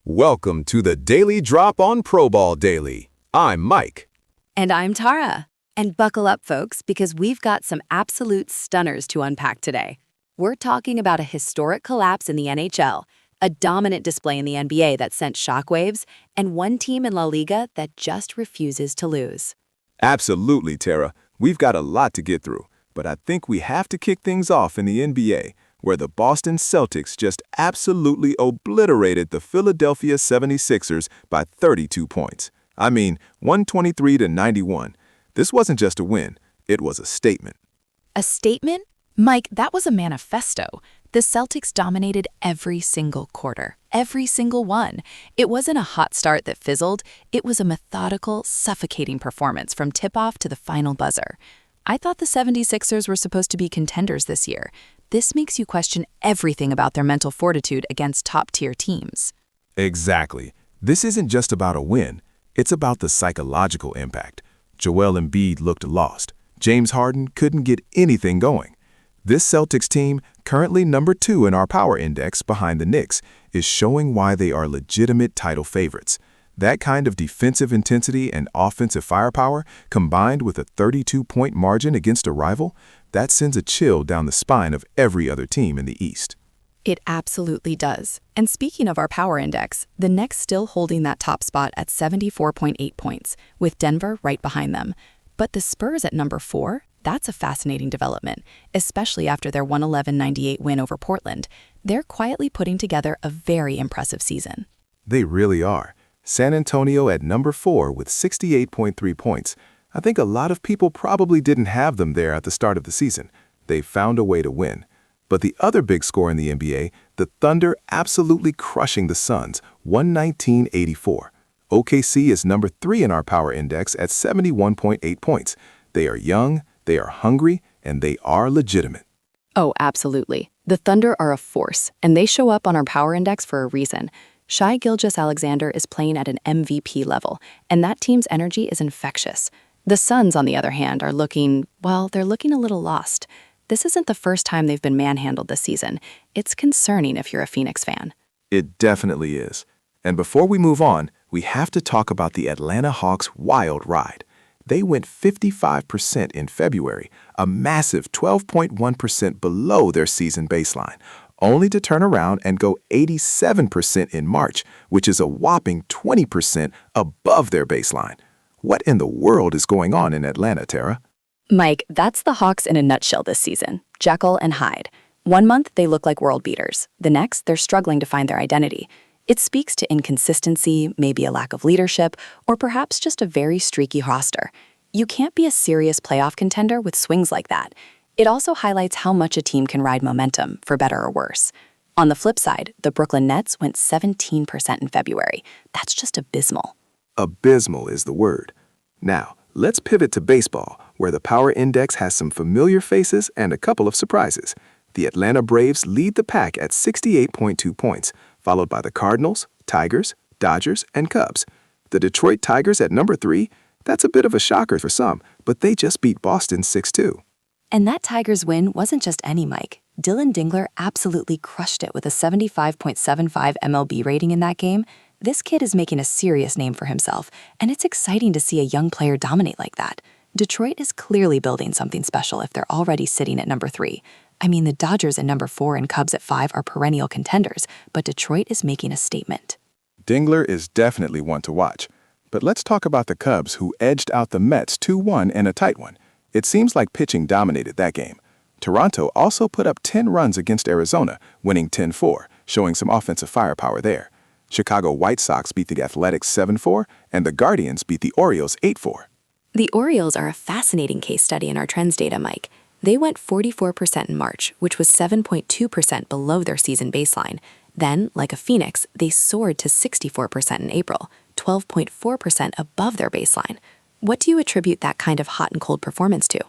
Welcome to the Daily Drop on Pro Ball Daily. I'm Mike. And I'm Tara. And buckle up, folks, because we've got some absolute stunners to unpack today. We're talking about a historic collapse in the NHL, a dominant display in the NBA that sent shockwaves, and one team in La Liga that just refuses to lose. Absolutely, Tara. We've got a lot to get through, but I think we have to kick things off in the NBA, where the Boston Celtics just absolutely obliterated the Philadelphia 76ers by 32 points. I mean, 123-91. This wasn't just a win, it was a statement. A statement? Mike, that was a manifesto. The Celtics dominated every single quarter, every single one. It wasn't a hot start that fizzled. It was a methodical, suffocating performance from tip-off to the final buzzer. I thought the 76ers were supposed to be contenders this year. This makes you question everything about their mental fortitude against top-tier teams. Exactly. This isn't just about a win. It's about the psychological impact. Joel Embiid looked lost. James Harden couldn't get anything going. This Celtics team, currently number 2 in our power index behind the Knicks, is showing why they are legitimate title favorites. That kind of defensive intensity and offensive firepower, combined with a 32-point margin against a rival, that sends a chill down the spine of every other team in the East. It absolutely does. And speaking of our power index, the Knicks still holding that top spot at 74.8 points, with Denver right behind them. But the Spurs at number 4? That's a fascinating development, especially after their 111-98 win over Portland. They're quietly putting together a very impressive season. They really are. San Antonio at number 4 with 68.3 points. I think a lot of people probably didn't have them there at the start of the season. They found a way to win. But the other big score in the NBA, the Thunder absolutely crushing the Suns, 119-84. OKC is number 3 in our power index at 71.8 points. They are young, they are hungry, and they are legitimate. Oh, absolutely. The Thunder are a force, and they show up on our power index for a reason. Shai Gilgeous-Alexander is playing at an MVP level, and that team's energy is infectious. The Suns, on the other hand, are looking a little lost. This isn't the first time they've been manhandled this season. It's concerning if you're a Phoenix fan. It definitely is. And before we move on, we have to talk about the Atlanta Hawks' wild ride. They went 55% in February, a massive 12.1% below their season baseline, only to turn around and go 87% in March, which is a whopping 20% above their baseline. What in the world is going on in Atlanta, Tara? Mike, that's the Hawks in a nutshell this season. Jekyll and Hyde. One month, they look like world beaters. The next, they're struggling to find their identity. It speaks to inconsistency, maybe a lack of leadership, or perhaps just a very streaky roster. You can't be a serious playoff contender with swings like that. It also highlights how much a team can ride momentum, for better or worse. On the flip side, the Brooklyn Nets went 17% in February. That's just abysmal. Abysmal is the word. Now, let's pivot to baseball, where the power index has some familiar faces and a couple of surprises. The Atlanta Braves lead the pack at 68.2 points, followed by the Cardinals, Tigers, Dodgers, and Cubs. The Detroit Tigers at number 3, that's a bit of a shocker for some, but they just beat Boston 6-2. And that Tigers win wasn't just any Mike. Dylan Dingler absolutely crushed it with a 75.75 MLB rating in that game. This kid is making a serious name for himself, and it's exciting to see a young player dominate like that. Detroit is clearly building something special if they're already sitting at number 3. I mean, the Dodgers at number 4 and Cubs at 5 are perennial contenders, but Detroit is making a statement. Dingler is definitely one to watch. But let's talk about the Cubs, who edged out the Mets 2-1 in a tight one. It seems like pitching dominated that game. Toronto also put up 10 runs against Arizona, winning 10-4, showing some offensive firepower there. Chicago White Sox beat the Athletics 7-4, and the Guardians beat the Orioles 8-4. The Orioles are a fascinating case study in our trends data, Mike. They went 44% in March, which was 7.2% below their season baseline. Then, like a phoenix, they soared to 64% in April, 12.4% above their baseline. What do you attribute that kind of hot and cold performance to?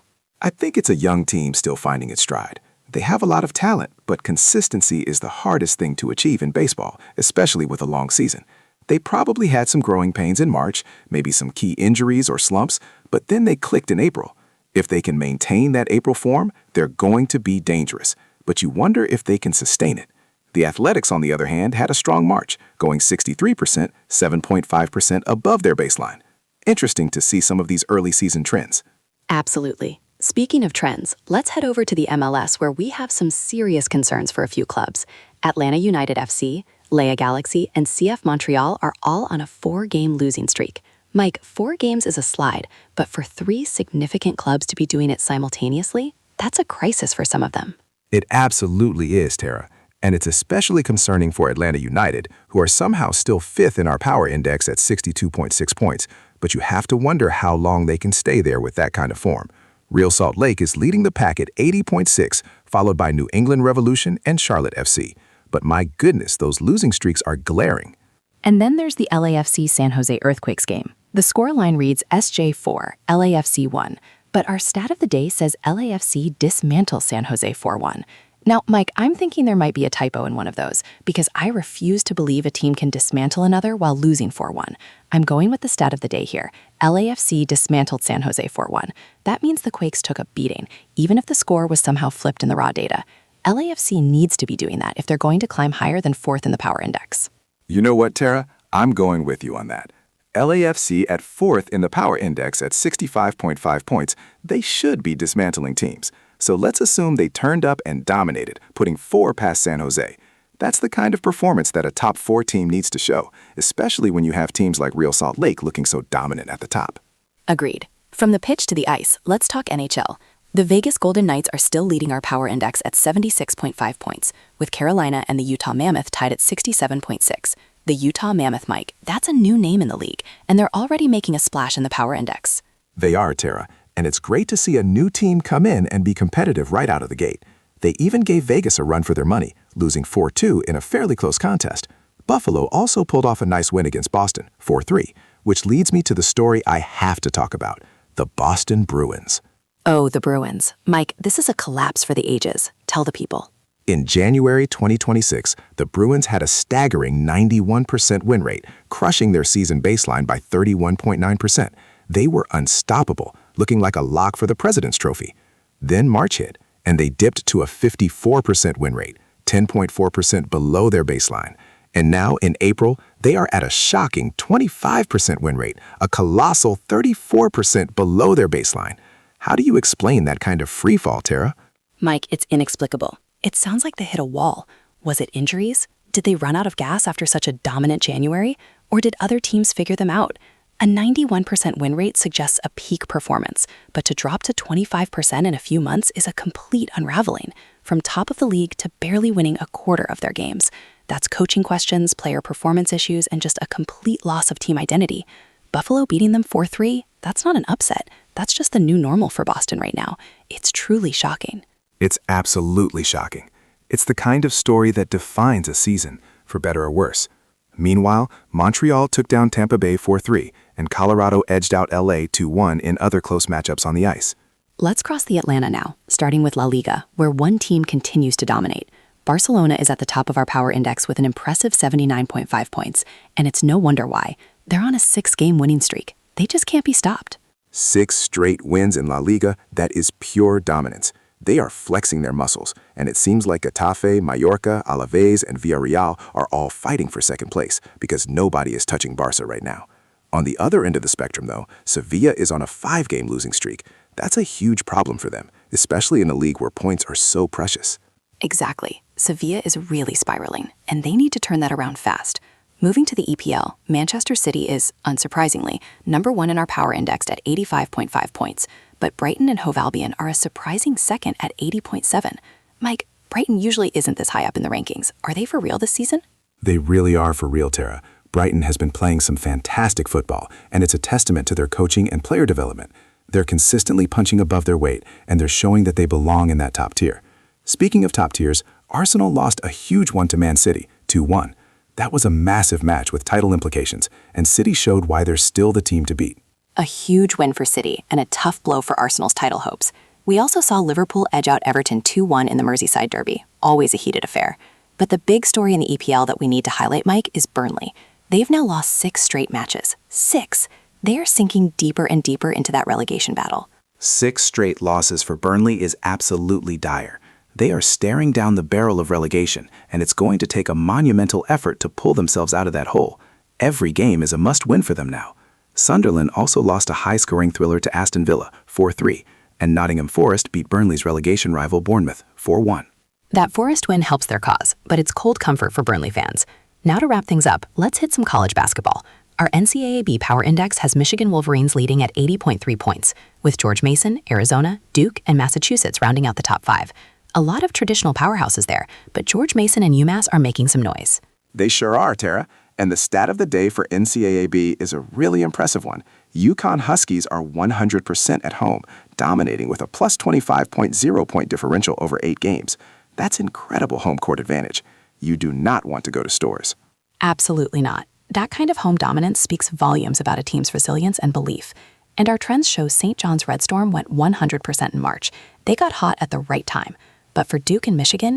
I think it's a young team still finding its stride. They have a lot of talent, but consistency is the hardest thing to achieve in baseball, especially with a long season. They probably had some growing pains in March, maybe some key injuries or slumps, but then they clicked in April. If they can maintain that April form, they're going to be dangerous. But you wonder if they can sustain it. The Athletics, on the other hand, had a strong March, going 63%, 7.5% above their baseline. Interesting to see some of these early season trends. Absolutely. Speaking of trends, let's head over to the MLS where we have some serious concerns for a few clubs. Atlanta United FC, Leia Galaxy, and CF Montreal are all on a 4-game losing streak. Mike, 4 games is a slide, but for 3 significant clubs to be doing it simultaneously, that's a crisis for some of them. It absolutely is, Tara. And it's especially concerning for Atlanta United, who are somehow still 5th in our power index at 62.6 points, but you have to wonder how long they can stay there with that kind of form. Real Salt Lake is leading the pack at 80.6, followed by New England Revolution and Charlotte FC. But my goodness, those losing streaks are glaring. And then there's the LAFC San Jose Earthquakes game. The scoreline reads SJ4, LAFC 1, but our stat of the day says LAFC dismantles San Jose 4-1. Now, Mike, I'm thinking there might be a typo in one of those, because I refuse to believe a team can dismantle another while losing 4-1. I'm going with the stat of the day here. LAFC dismantled San Jose 4-1. That means the Quakes took a beating, even if the score was somehow flipped in the raw data. LAFC needs to be doing that if they're going to climb higher than 4th in the power index. You know what, Tara? I'm going with you on that. LAFC at 4th in the power index at 65.5 points, they should be dismantling teams. So let's assume they turned up and dominated, putting 4 past San Jose. That's the kind of performance that a top 4 team needs to show, especially when you have teams like Real Salt Lake looking so dominant at the top. Agreed. From the pitch to the ice, let's talk NHL. The Vegas Golden Knights are still leading our power index at 76.5 points, with Carolina and the Utah Mammoth tied at 67.6. The Utah Mammoth, Mike, that's a new name in the league, and they're already making a splash in the power index. They are, Tara, and it's great to see a new team come in and be competitive right out of the gate. They even gave Vegas a run for their money, losing 4-2 in a fairly close contest. Buffalo also pulled off a nice win against Boston, 4-3, which leads me to the story I have to talk about, the Boston Bruins. Oh, the Bruins. Mike, this is a collapse for the ages. Tell the people. In January 2026, the Bruins had a staggering 91% win rate, crushing their season baseline by 31.9%. They were unstoppable, looking like a lock for the President's Trophy. Then March hit, and they dipped to a 54% win rate, 10.4% below their baseline. And now, in April, they are at a shocking 25% win rate, a colossal 34% below their baseline. How do you explain that kind of free fall, Tara? Mike, it's inexplicable. It sounds like they hit a wall. Was it injuries? Did they run out of gas after such a dominant January? Or did other teams figure them out? A 91% win rate suggests a peak performance, but to drop to 25% in a few months is a complete unraveling, from top of the league to barely winning a quarter of their games. That's coaching questions, player performance issues, and just a complete loss of team identity. Buffalo beating them 4-3, that's not an upset. That's just the new normal for Boston right now. It's truly shocking. It's absolutely shocking. It's the kind of story that defines a season, for better or worse. Meanwhile, Montreal took down Tampa Bay 4-3, and Colorado edged out LA 2-1 in other close matchups on the ice. Let's cross the Atlanta now, starting with La Liga, where one team continues to dominate. Barcelona is at the top of our power index with an impressive 79.5 points, and it's no wonder why. They're on a 6-game winning streak. They just can't be stopped. 6 straight wins in La Liga, that is pure dominance. They are flexing their muscles, and it seems like Getafe, Mallorca, Alaves, and Villarreal are all fighting for second place because nobody is touching Barca right now. On the other end of the spectrum, though, Sevilla is on a 5-game losing streak. That's a huge problem for them, especially in a league where points are so precious. Exactly. Sevilla is really spiraling, and they need to turn that around fast. Moving to the EPL, Manchester City is, unsurprisingly, number 1 in our power index at 85.5 points, but Brighton and Hove Albion are a surprising second at 80.7. Mike, Brighton usually isn't this high up in the rankings. Are they for real this season? They really are for real, Tara. Brighton has been playing some fantastic football, and it's a testament to their coaching and player development. They're consistently punching above their weight, and they're showing that they belong in that top tier. Speaking of top tiers, Arsenal lost a huge one to Man City, 2-1. That was a massive match with title implications, and City showed why they're still the team to beat. A huge win for City and a tough blow for Arsenal's title hopes. We also saw Liverpool edge out Everton 2-1 in the Merseyside Derby, always a heated affair. But the big story in the EPL that we need to highlight, Mike, is Burnley. They've now lost 6 straight matches. 6! They are sinking deeper and deeper into that relegation battle. 6 straight losses for Burnley is absolutely dire. They are staring down the barrel of relegation, and it's going to take a monumental effort to pull themselves out of that hole. Every game is a must-win for them now. Sunderland also lost a high-scoring thriller to Aston Villa, 4-3, and Nottingham Forest beat Burnley's relegation rival Bournemouth, 4-1. That Forest win helps their cause, but it's cold comfort for Burnley fans. Now to wrap things up, let's hit some college basketball. Our NCAA Power Index has Michigan Wolverines leading at 80.3 points, with George Mason, Arizona, Duke, and Massachusetts rounding out the top 5. A lot of traditional powerhouses there, but George Mason and UMass are making some noise. They sure are, Tara. And the stat of the day for NCAAB is a really impressive one. UConn Huskies are 100% at home, dominating with a plus 25.0 point differential over 8 games. That's incredible home court advantage. You do not want to go to Storrs. Absolutely not. That kind of home dominance speaks volumes about a team's resilience and belief. And our trends show St. John's Red Storm went 100% in March. They got hot at the right time. But for Duke and Michigan,